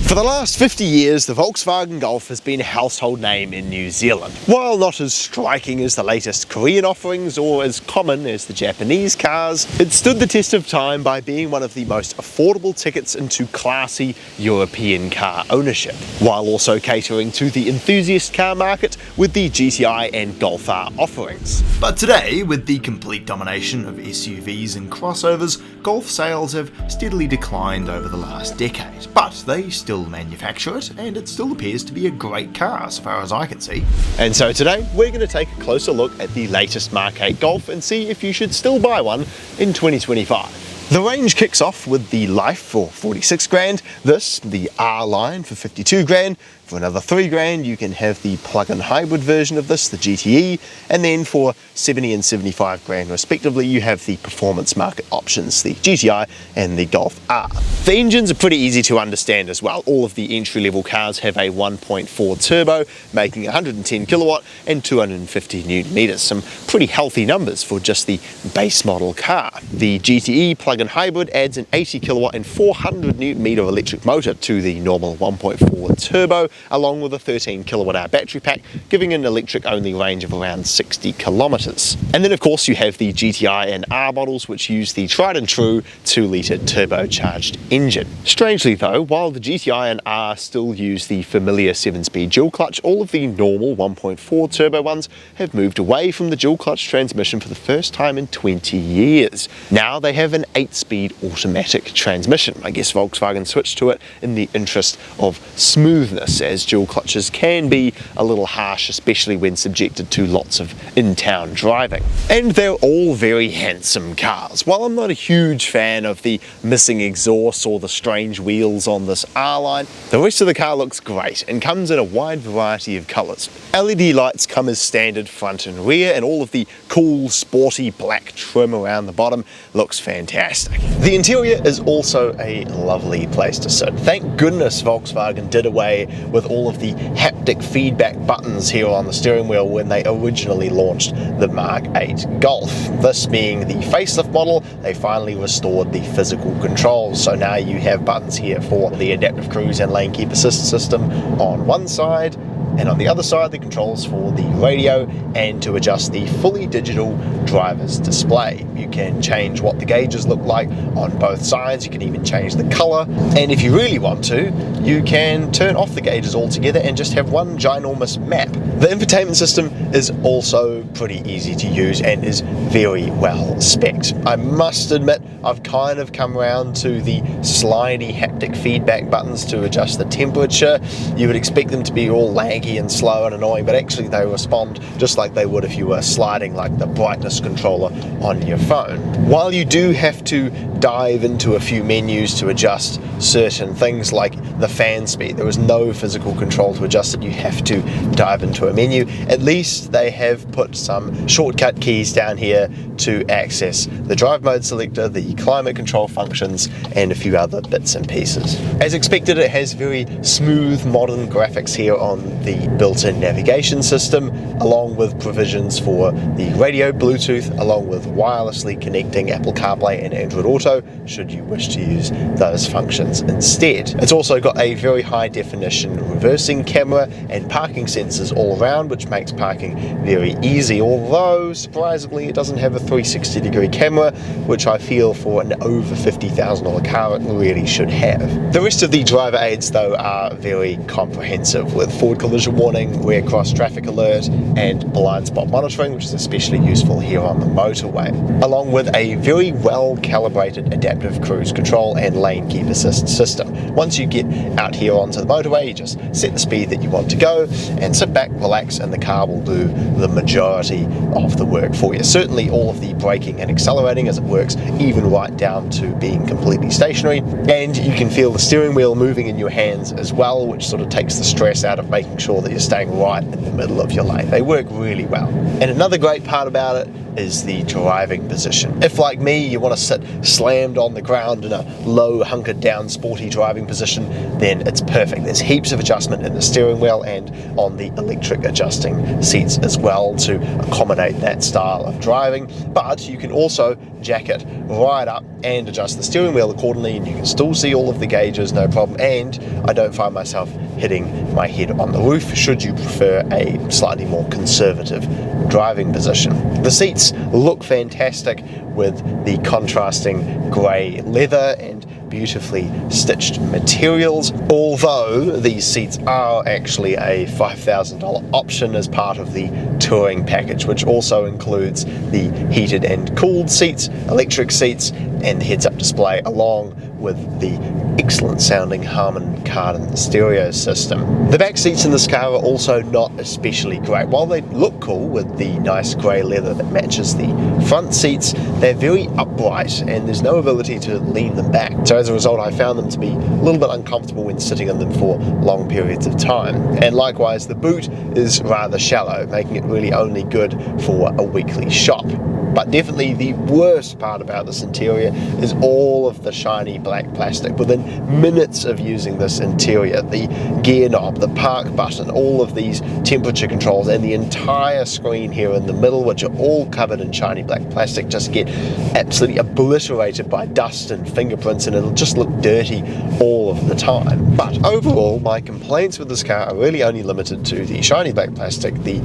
For the last 50 years, the Volkswagen Golf has been a household name in New Zealand. While not as striking as the latest Korean offerings or as common as the Japanese cars, it stood the test of time by being one of the most affordable tickets into classy European car ownership, while also catering to the enthusiast car market with the GTI and Golf R offerings. But today, with the complete domination of SUVs and crossovers, Golf sales have steadily declined over the last decade, but they still manufacture it, and it still appears to be a great car as far as I can see. And so today we're going to take a closer look at the latest Mark 8 Golf and see if you should still buy one in 2025. The range kicks off with the Life for 46 grand, this, the R line for 52 grand, for another 3 grand you can have the plug-in hybrid version of this, the GTE, and then for 70 and 75 grand respectively you have the performance market options, the GTI and the Golf R. The engines are pretty easy to understand as well. All of the entry-level cars have a 1.4 turbo, making 110 kilowatt and 250 newton meters, some pretty healthy numbers for just the base model car. The GTE plug-in hybrid adds an 80 kilowatt and 400 newton meter electric motor to the normal 1.4 turbo, along with a 13 kilowatt hour battery pack, giving an electric only range of around 60 kilometers. And then of course you have the GTI and R models, which use the tried and true 2-litre turbocharged engine. Strangely though, while the GTI and R still use the familiar 7-speed dual clutch, all of the normal 1.4 turbo ones have moved away from the dual clutch transmission for the first time in 20 years. Now they have an 8-speed automatic transmission. I guess Volkswagen switched to it in the interest of smoothness, as dual clutches can be a little harsh, especially when subjected to lots of in-town driving. And they're all very handsome cars. While I'm not a huge fan of the missing exhaust or the strange wheels on this R line, the rest of the car looks great and comes in a wide variety of colours. LED lights come as standard front and rear, and all of the cool sporty black trim around the bottom looks fantastic. The interior is also a lovely place to sit. Thank goodness Volkswagen did away with all of the haptic feedback buttons here on the steering wheel when they originally launched the Mark 8 Golf. This being the facelift model, they finally restored the physical controls. So now you have buttons here for the adaptive cruise and lane keep assist system on one side, and on the other side the controls for the radio and to adjust the fully digital driver's display. You can change what the gauges look like on both sides, you can even change the colour, and if you really want to, you can turn off the gauges altogether and just have one ginormous map. The infotainment system is also pretty easy to use and is very well specced. I must admit, I've kind of come around to the slidey haptic feedback buttons to adjust the temperature. You would expect them to be all laggy and slow and annoying, but actually they respond just like they would if you were sliding like the brightness controller on your phone. While you do have to dive into a few menus to adjust certain things like the fan speed, there is no physical control to adjust it, you have to dive into a menu. At least they have put some shortcut keys down here to access the drive mode selector, the climate control functions, and a few other bits and pieces. As expected, it has very smooth modern graphics here on the built-in navigation system, along with provisions for the radio, Bluetooth, along with wirelessly connecting Apple CarPlay and Android Auto should you wish to use those functions instead. It's also got a very high definition reversing camera and parking sensors all around, which makes parking very easy, although surprisingly it doesn't have a 360-degree camera, which I feel for an over $50,000 car it really should have. The rest of the driver aids though are very comprehensive, with forward collision warning, rear cross traffic alert, and blind spot monitoring, which is especially useful here on the motorway, along with a very well calibrated adaptive cruise control and lane keep assist system. Once you get out here onto the motorway, you just set the speed that you want to go and sit back, relax, and the car will do the majority of the work for you. Certainly all of the braking and accelerating as it works, even right down to being completely stationary, and you can feel the steering wheel moving in your hands as well, which sort of takes the stress out of making sure that you're staying right in the middle of your lane. They work really well. And another great part about it is the driving position. If, like me, you want to sit slammed on the ground in a low, hunkered down, sporty driving position, then it's perfect. There's heaps of adjustment in the steering wheel and on the electric adjusting seats as well to accommodate that style of driving. But you can also jack it right up and adjust the steering wheel accordingly, and you can still see all of the gauges, no problem, and I don't find myself hitting my head on the roof should you prefer a slightly more conservative driving position. The seats look fantastic with the contrasting grey leather and beautifully stitched materials, although these seats are actually a $5,000 option as part of the touring package, which also includes the heated and cooled seats, electric seats, and the heads-up display, along with the excellent sounding Harman Kardon stereo system. The back seats in this car are also not especially great. While they look cool with the nice grey leather that matches the front seats, they're very upright and there's no ability to lean them back. So as a result, I found them to be a little bit uncomfortable when sitting in them for long periods of time. And likewise, the boot is rather shallow, making it really only good for a weekly shop. But definitely the worst part about this interior is all of the shiny black plastic. Within minutes of using this interior, the gear knob, the park button, all of these temperature controls, and the entire screen here in the middle, which are all covered in shiny black plastic, just get absolutely obliterated by dust and fingerprints, and it'll just look dirty all of the time. But overall, my complaints with this car are really only limited to the shiny black plastic, the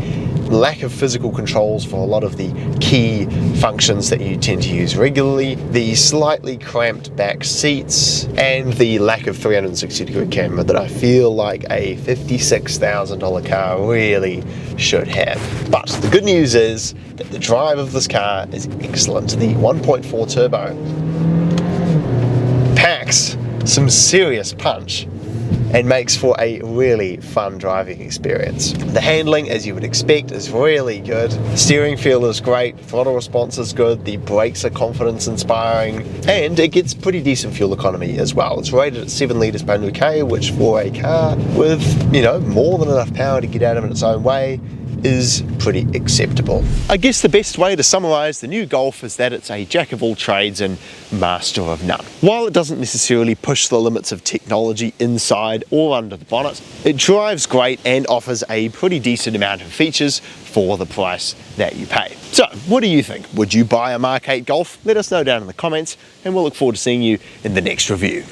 lack of physical controls for a lot of the key functions that you tend to use regularly, the slightly cramped back seats, and the lack of 360-degree camera that I feel like a $56,000 car really should have. But the good news is that the drive of this car is excellent. The 1.4 turbo packs some serious punch and makes for a really fun driving experience. The handling, as you would expect, is really good. The steering feel is great, throttle response is good, the brakes are confidence inspiring, and it gets pretty decent fuel economy as well. It's rated at 7 litres per 100k, which for a car with, more than enough power to get out of it its own way is pretty acceptable. I guess the best way to summarise the new Golf is that it's a jack of all trades and master of none. While it doesn't necessarily push the limits of technology inside or under the bonnet, it drives great and offers a pretty decent amount of features for the price that you pay. So, what do you think? Would you buy a Mark 8 Golf? Let us know down in the comments, and we'll look forward to seeing you in the next review.